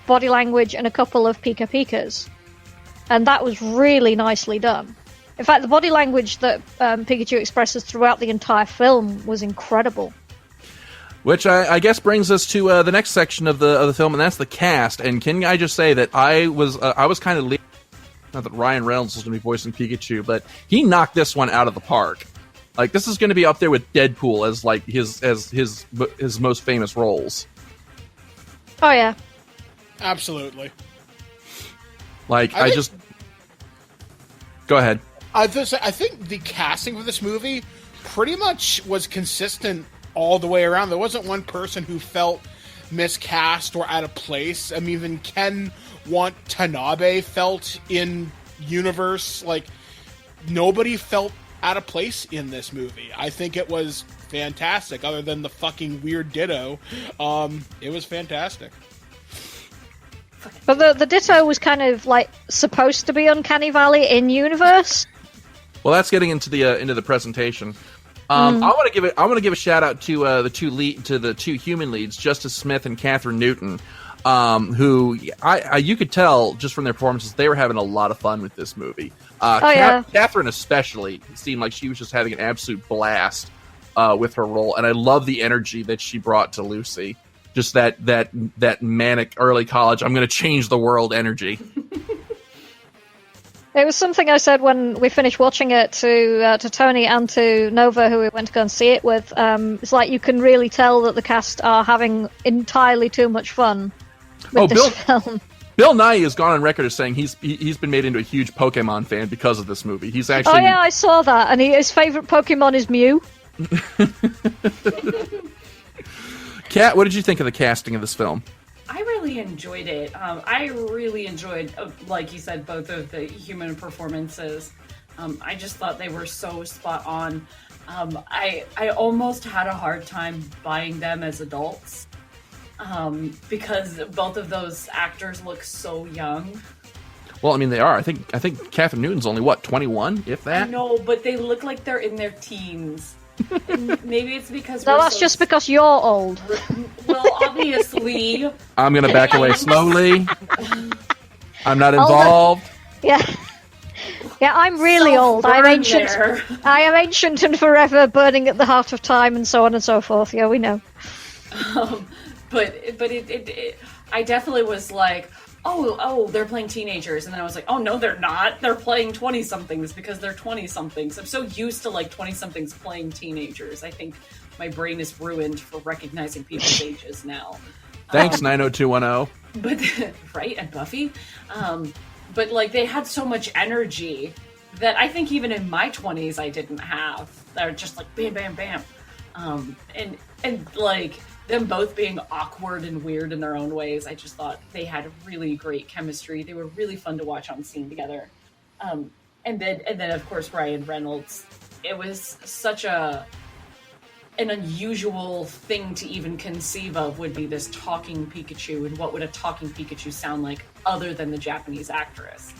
S10: body language and a couple of Pika Pikas, and that was really nicely done. In fact, the body language that Pikachu expresses throughout the entire film was incredible.
S6: Which I guess brings us to the next section of the film, and that's the cast. And can I just say that I was kind of not that Ryan Reynolds was going to be voicing Pikachu, but he knocked this one out of the park. Like, this is going to be up there with Deadpool as like his most famous roles.
S10: Oh yeah,
S11: absolutely.
S6: Like, go ahead.
S11: I think the casting for this movie pretty much was consistent all the way around. There wasn't one person who felt miscast or out of place. I mean, even Ken Watanabe felt in universe. Like, nobody felt out of place in this movie. I think it was fantastic, other than the fucking weird Ditto. It was fantastic.
S10: But the Ditto was kind of like supposed to be Uncanny Valley in universe.
S6: Well, that's getting into the presentation. I want to give a shout out to the two human leads, Justice Smith and Catherine Newton, who you could tell just from their performances they were having a lot of fun with this movie. Catherine especially seemed like she was just having an absolute blast with her role, and I love the energy that she brought to Lucy. Just that manic early college, I'm going to change the world energy.
S10: It was something I said when we finished watching it to Tony and to Nova, who we went to go and see it with. It's like you can really tell that the cast are having entirely too much fun with this film.
S6: Bill Nye has gone on record as saying he's been made into a huge Pokemon fan because of this movie. He's actually...
S10: Oh yeah, I saw that, and his favourite Pokemon is Mew.
S6: Kat, what did you think of the casting of this film?
S7: I really enjoyed it. I really enjoyed, like you said, both of the human performances. I just thought they were so spot on. I almost had a hard time buying them as adults because both of those actors look so young.
S6: Well, I mean, they are. I think Catherine Newton's only, 21, if that?
S7: I know, but they look like they're in their teens. And maybe it's because
S10: that's just because you're old.
S7: Well, obviously.
S6: I'm gonna back away slowly. I'm not involved.
S10: Yeah, I'm really old. I'm ancient. I am ancient and forever, burning at the heart of time, and so on and so forth. Yeah, we know.
S7: But I definitely was like, oh, they're playing teenagers. And then I was like, oh, no, they're not. They're playing 20-somethings because they're 20-somethings. I'm so used to, 20-somethings playing teenagers. I think my brain is ruined for recognizing people's ages now.
S6: Thanks, 90210.
S7: But, right, and Buffy. But, they had so much energy that I think even in my 20s I didn't have. They're just bam, bam, bam. And them both being awkward and weird in their own ways, I just thought they had really great chemistry. They were really fun to watch on scene together. And then of course Ryan Reynolds. It was such an unusual thing to even conceive of, would be this talking Pikachu, and what would a talking Pikachu sound like other than the Japanese actress.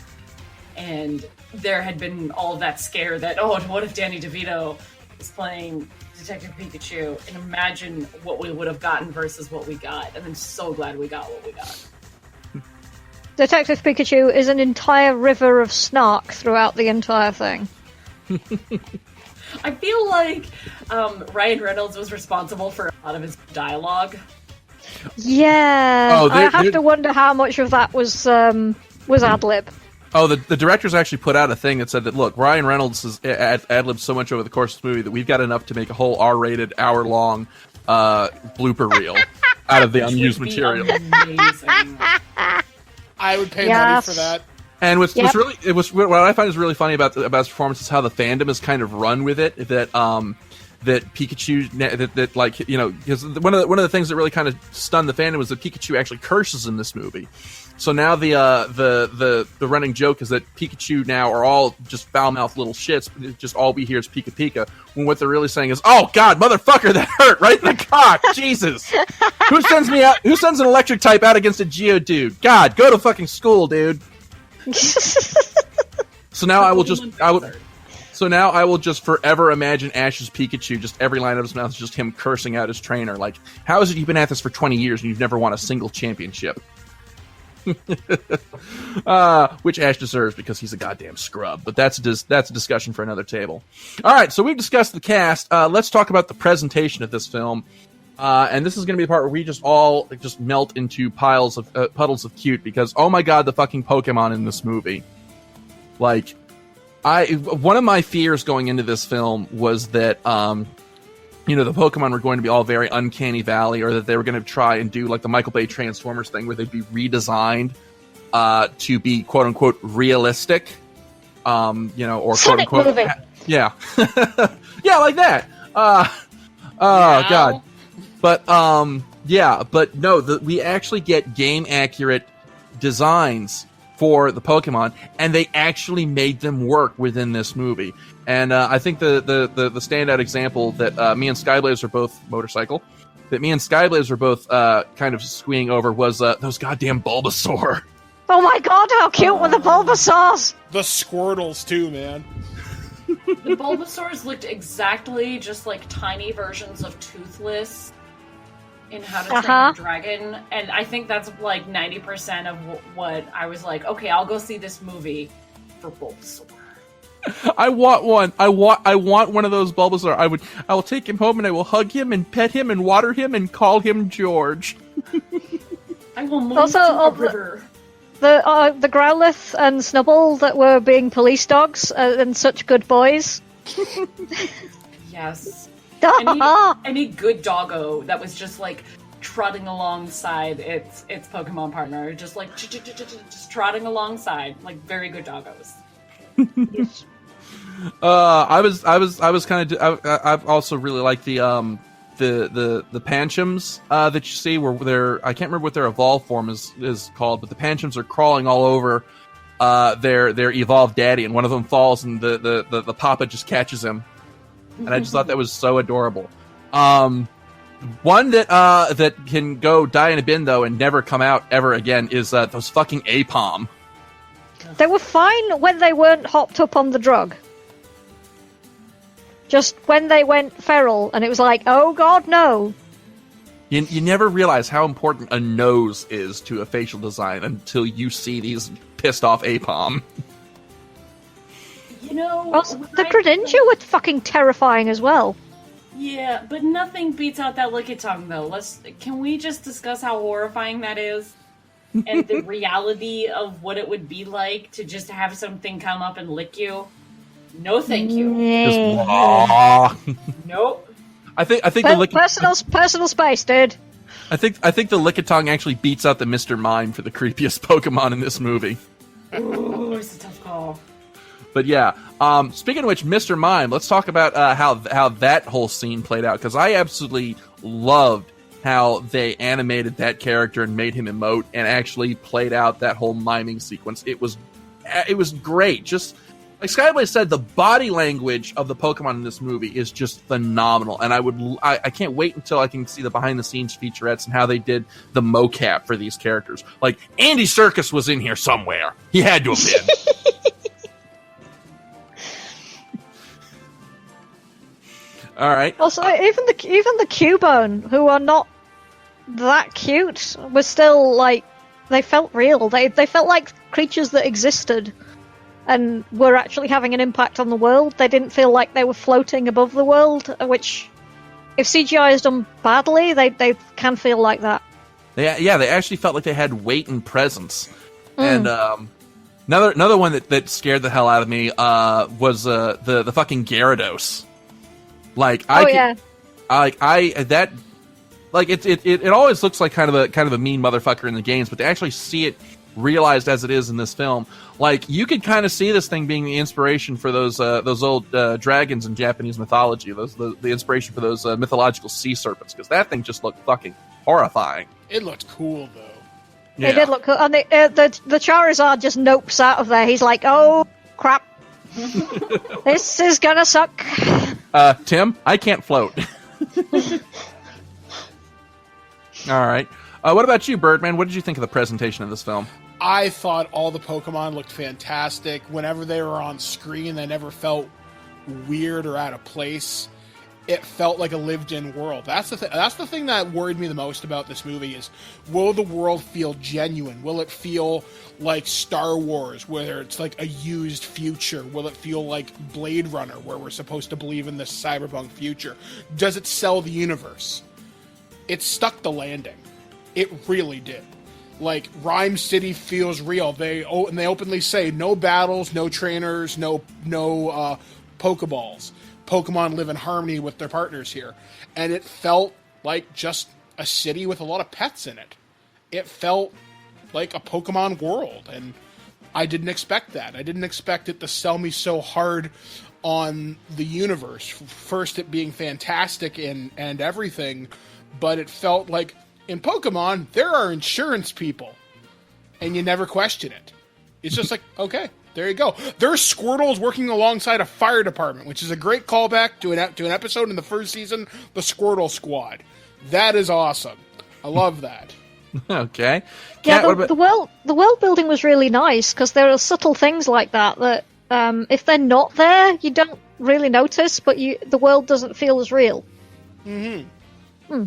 S7: And there had been all of that scare that, what if Danny DeVito is playing Detective Pikachu, and imagine what we would have gotten versus what we got. And I'm so glad we got what we got.
S10: Detective Pikachu is an entire river of snark throughout the entire thing.
S7: I feel like Ryan Reynolds was responsible for a lot of his dialogue.
S10: Yeah, I have to wonder how much of that was ad-lib.
S6: Oh, the directors actually put out a thing that said that, look, Ryan Reynolds has ad-libbed so much over the course of the movie that we've got enough to make a whole R-rated, hour-long blooper reel out of the unused material.
S7: Amazing.
S11: I would pay money for that.
S6: And what I find is really funny about his performance is how the fandom is kind of run with it. That Pikachu, because one of the things that really kind of stunned the fandom was that Pikachu actually curses in this movie. So now the running joke is that Pikachu now are all just foul-mouthed little shits. Just all we hear is Pika Pika. When what they're really saying is, "Oh God, motherfucker, that hurt right in the cock, Jesus! Who sends me out? Who sends an electric type out against a Geodude? God, go to fucking school, dude." So now I will just forever imagine Ash's Pikachu, just every line of his mouth is just him cursing out his trainer. Like, how is it you've been at this for 20 years and you've never won a single championship? Which Ash deserves because he's a goddamn scrub. But that's a discussion for another table. All right, so we've discussed the cast. Let's talk about the presentation of this film. And this is going to be the part where we just all just melt into puddles of cute because, oh my God, the fucking Pokemon in this movie. Like, one of my fears going into this film was that, the Pokemon were going to be all very Uncanny Valley, or that they were going to try and do like the Michael Bay Transformers thing where they'd be redesigned to be quote unquote realistic, or quote unquote, yeah, yeah, like that. God. But but no, we actually get game accurate designs for the Pokemon, and they actually made them work within this movie. And I think the standout example that me and Skyblaze are both kind of squeeing over was those goddamn Bulbasaur.
S10: Oh my God, how cute were the Bulbasaurs?
S11: The Squirtles too, man.
S7: The Bulbasaurs looked exactly just like tiny versions of Toothless in How to Train Your Dragon, and I think that's like 90% of what I was like, okay, I'll go see this movie for Bulbasaur.
S6: I want one. I want one of those Bulbasaur. I will take him home and I will hug him and pet him and water him and call him George.
S7: I will move to a river.
S10: The Growlithe and Snubbull that were being police dogs and such good boys.
S7: Yes. Any good doggo that was just like trotting alongside its Pokemon partner, just like just trotting alongside, like very good doggos.
S6: I've also really liked the Panchams that you see where they're, I can't remember what their evolved form is called, but the Panchams are crawling all over their evolved daddy, and one of them falls and the papa just catches him. And I just thought that was so adorable. One that can go die in a bin though and never come out ever again is those fucking Apom.
S10: They were fine when they weren't hopped up on the drug. Just when they went feral, and it was like, oh God, no.
S6: You never realize how important a nose is to a facial design until you see these pissed off Apom.
S10: Also, the Greninja were fucking terrifying as well.
S7: Yeah, but nothing beats out that Lickitung though. Can we just discuss how horrifying that is? And the reality of what it would be like to just have something come up and lick you? No, thank you. Nope.
S6: I think the
S10: personal space, dude.
S6: I think the Lickitung actually beats out the Mr. Mime for the creepiest Pokemon in this movie.
S7: Ooh, it's a tough call.
S6: But yeah, speaking of which, Mr. Mime, let's talk about how that whole scene played out, because I absolutely loved how they animated that character and made him emote and actually played out that whole miming sequence. It was great. Just like Skyblaze said, the body language of the Pokemon in this movie is just phenomenal, and I can't wait until I can see the behind the scenes featurettes and how they did the mocap for these characters. Like Andy Serkis was in here somewhere. He had to have been. All right.
S10: Also, even the Cubone, who are not that cute, were still like, they felt real. They felt like creatures that existed and were actually having an impact on the world. They didn't feel like they were floating above the world, which, if CGI is done badly, they can feel like that.
S6: They actually felt like they had weight and presence. And another one that scared the hell out of me was the fucking Gyarados. Like it always looks like kind of a mean motherfucker in the games, but to actually see it realized as it is in this film. Like, you could kind of see this thing being the inspiration for those old dragons in Japanese mythology, the inspiration for those mythological sea serpents, because that thing just looked fucking horrifying.
S11: It looked cool, though.
S6: Yeah.
S10: It did look cool. And the Charizard just nopes out of there. He's like, oh, crap. This is gonna suck.
S6: Tim, I can't float. All right. What about you, Birdman? What did you think of the presentation of this film?
S11: I thought all the Pokemon looked fantastic. Whenever they were on screen, they never felt weird or out of place. It felt like a lived-in world. That's the thing that worried me the most about this movie is, will the world feel genuine? Will it feel like Star Wars, where it's like a used future? Will it feel like Blade Runner, where we're supposed to believe in this cyberpunk future? Does it sell the universe? It stuck the landing. It really did. Like, Rhyme City feels real. They openly say no battles, no trainers, no Pokeballs. Pokemon live in harmony with their partners here. And it felt like just a city with a lot of pets in it. It felt like a Pokemon world, and I didn't expect that. I didn't expect it to sell me so hard on the universe. First, it being fantastic and everything, but it felt like, in Pokemon, there are insurance people, and you never question it. It's just like, okay, there you go. There's Squirtles working alongside a fire department, which is a great callback to an episode in the first season, the Squirtle Squad. That is awesome. I love that.
S6: Okay.
S10: Yeah,
S6: Kat,
S10: the world building was really nice, because there are subtle things like that if they're not there, you don't really notice, but the world doesn't feel as real.
S11: Mm-hmm.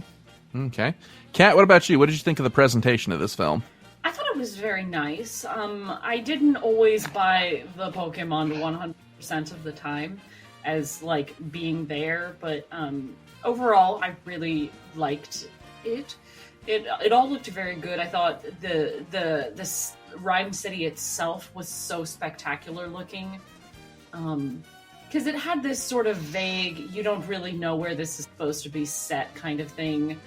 S6: Okay. Kat, what about you? What did you think of the presentation of this film?
S7: I thought it was very nice. I didn't always buy the Pokemon 100% of the time as, like, being there, but overall, I really liked it. It all looked very good. I thought this Rhyme City itself was so spectacular looking. Because it had this sort of vague, you don't really know where this is supposed to be set kind of thing.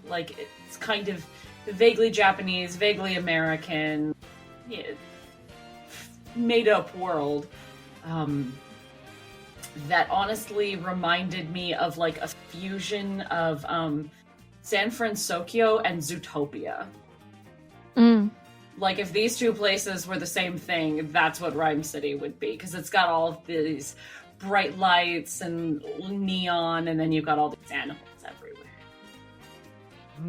S7: Like, it's kind of vaguely Japanese, vaguely American, made-up world. That honestly reminded me of, like, a fusion of San Francisco and Zootopia.
S10: Mm.
S7: Like, if these two places were the same thing, that's what Rhyme City would be, because it's got all of these bright lights and neon, and then you've got all these animals everywhere.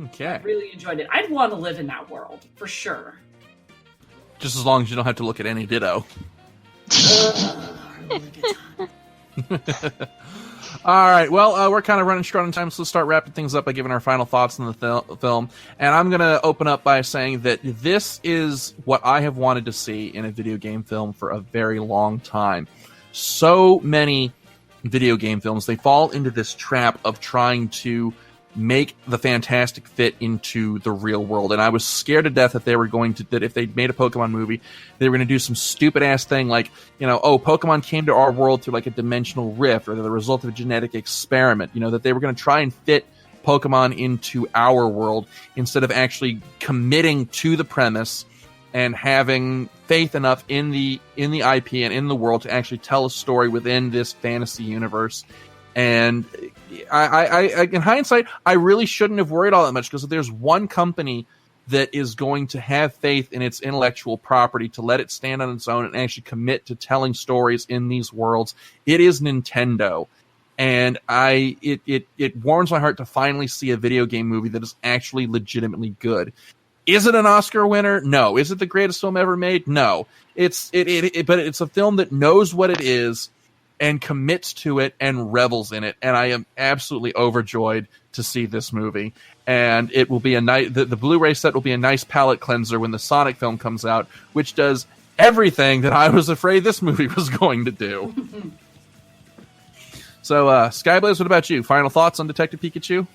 S6: Okay.
S7: I really enjoyed it. I'd want to live in that world, for sure.
S6: Just as long as you don't have to look at any Ditto. All right, well, we're kind of running short on time, so let's start wrapping things up by giving our final thoughts on the film. And I'm going to open up by saying that this is what I have wanted to see in a video game film for a very long time. So many video game films, they fall into this trap of trying to make the fantastic fit into the real world. And I was scared to death that that if they made a Pokemon movie, they were going to do some stupid ass thing like, Pokemon came to our world through like a dimensional rift, or the result of a genetic experiment, that they were going to try and fit Pokemon into our world instead of actually committing to the premise and having faith enough in the IP and in the world to actually tell a story within this fantasy universe. And I in hindsight, I really shouldn't have worried all that much, because if there's one company that is going to have faith in its intellectual property to let it stand on its own and actually commit to telling stories in these worlds, it is Nintendo. And it warms my heart to finally see a video game movie that is actually legitimately good. Is it an Oscar winner? No. Is it the greatest film ever made? No. But it's a film that knows what it is and commits to it and revels in it. And I am absolutely overjoyed to see this movie. And it will be the Blu-ray set will be a nice palate cleanser when the Sonic film comes out, which does everything that I was afraid this movie was going to do. So, Skyblaze, what about you? Final thoughts on Detective Pikachu?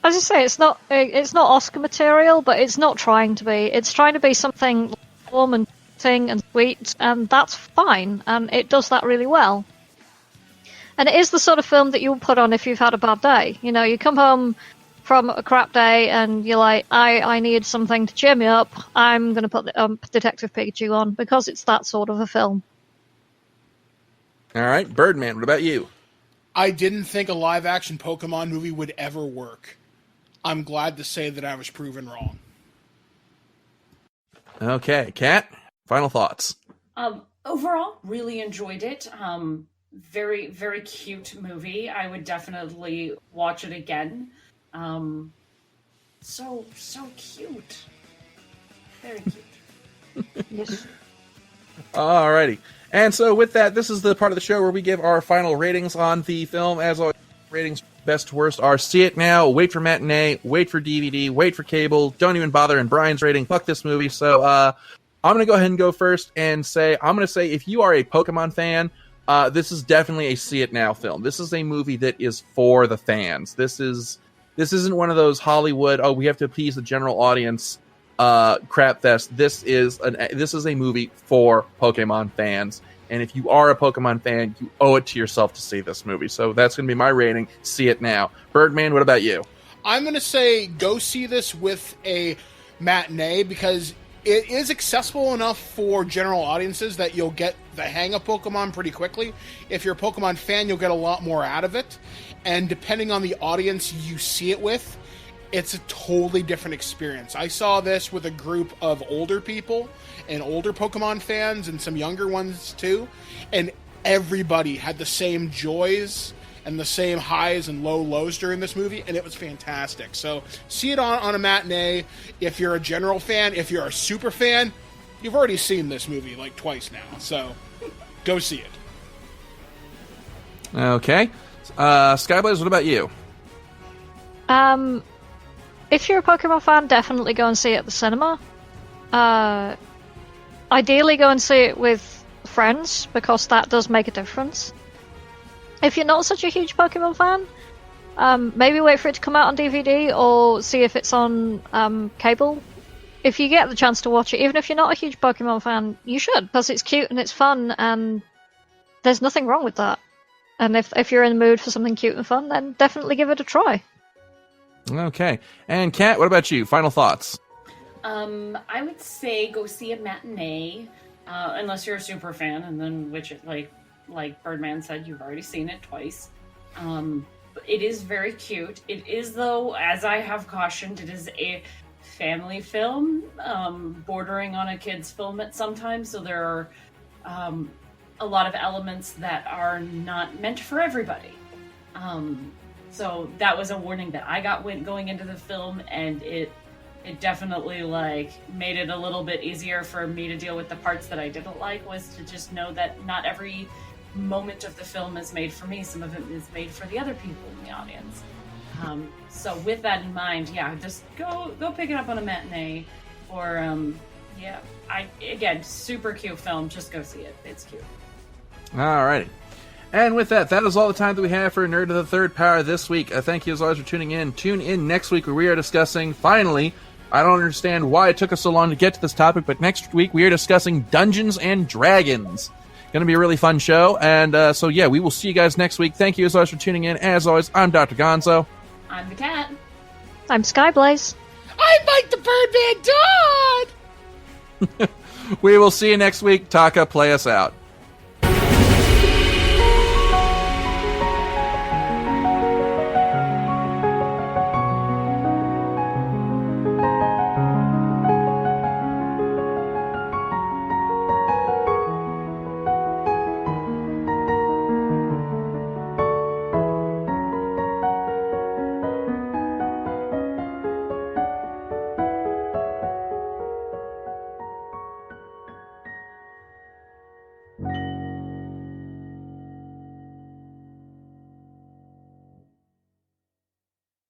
S10: As I say, it's not Oscar material, but it's not trying to be. It's trying to be something warm and and sweet, and that's fine, and it does that really well. And it is the sort of film that you'll put on if you've had a bad day. You come home from a crap day and you're like, I need something to cheer me up, I'm going to put Detective Pikachu on because it's that sort of a film.
S6: All right, Birdman, what about you?
S11: I didn't think a live-action Pokemon movie would ever work. I'm glad to say that I was proven wrong.
S6: Okay, Kat, final thoughts.
S7: Overall, really enjoyed it. Very, very cute movie. I would definitely watch it again. So cute. Very cute.
S10: Yes.
S6: Alrighty. And so with that, this is the part of the show where we give our final ratings on the film. As always, ratings best to worst are see it now, wait for matinee, wait for DVD, wait for cable, don't even bother in Brian's rating, fuck this movie. So I'm going to go ahead and go first and say, if you are a Pokemon fan, this is definitely a see it now film. This is a movie that is for the fans. This isn't one of those Hollywood, we have to appease the general audience crap fest. This is a movie for Pokemon fans, and if you are a Pokemon fan, you owe it to yourself to see this movie. So that's going to be my rating. See it now. Birdman, what about you?
S11: I'm going to say go see this with a matinee because it is accessible enough for general audiences that you'll get the hang of Pokemon pretty quickly. If you're a Pokemon fan, you'll get a lot more out of it, and depending on the audience you see it with, it's a totally different experience. I saw this with a group of older people and older Pokemon fans and some younger ones too, and everybody had the same joys and the same highs and lows during this movie, and it was fantastic. So see it on a matinee if you're a general fan. If you're a super fan, you've already seen this movie like twice now, so go see it.
S6: Okay. Skyblaze, what about you?
S10: If you're a Pokemon fan, definitely go and see it at the cinema. Ideally, go and see it with friends, because that does make a difference. If you're not such a huge Pokemon fan, maybe wait for it to come out on DVD, or see if it's on cable. If you get the chance to watch it, even if you're not a huge Pokemon fan, you should, because it's cute and it's fun, and there's nothing wrong with that. And if you're in the mood for something cute and fun, then definitely give it a try.
S6: Okay. And Kat, what about you? Final thoughts?
S7: I would say go see a matinee, unless you're a super fan, and then like Birdman said, you've already seen it twice. It is very cute. It is, though, as I have cautioned, it is a family film, bordering on a kid's film at sometimes, so there are a lot of elements that are not meant for everybody. So that was a warning that I got going into the film, and it definitely made it a little bit easier for me to deal with the parts that I didn't like, was to just know that not every moment of the film is made for me. Some of it is made for the other people in the audience. So with that in mind, just go pick it up on a matinee, or again, super cute film. Just go see it. It's cute.
S6: Alrighty. And with that is all the time that we have for Nerd of the Third Power this week. Thank you as always for tuning in. Tune in next week where we are discussing, finally, I don't understand why it took us so long to get to this topic, but next week we are discussing Dungeons and Dragons. Going to be a really fun show, and we will see you guys next week. Thank you as always for tuning in. As always, I'm Dr. Gonzo.
S7: I'm TheCat.
S10: I'm Skyblaze.
S11: I'm Mike the Birdman Dodd!
S6: We will see you next week. Taka, play us out.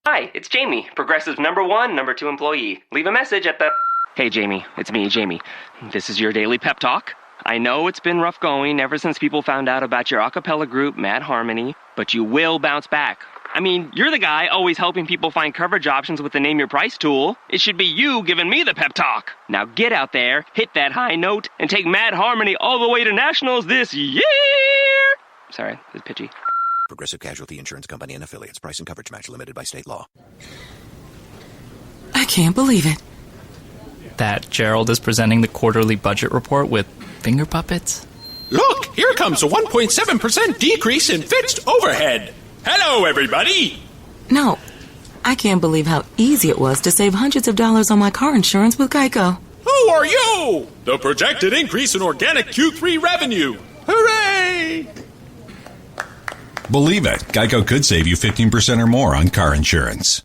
S12: Hi, it's Jamie, Progressive number 1, number 2 employee. Leave a message at the... Hey, Jamie, it's me, Jamie. This is your daily pep talk. I know it's been rough going ever since people found out about your a cappella group, Mad Harmony, but you will bounce back. I mean, you're the guy always helping people find coverage options with the Name Your Price tool. It should be you giving me the pep talk. Now get out there, hit that high note, and take Mad Harmony all the way to nationals this year! Sorry, it's pitchy.
S13: Progressive Casualty Insurance Company and Affiliates. Price and coverage match limited by state law.
S1: can't believe it.
S2: That Gerald is presenting the quarterly budget report with finger puppets?
S3: Look, here comes a 1.7% decrease in fixed overhead. Hello, everybody.
S1: No, I can't believe how easy it was to save hundreds of dollars on my car insurance with Geico.
S3: Who are you? The projected increase in organic Q3 revenue. Hooray!
S4: Believe it, Geico could save you 15% or more on car insurance.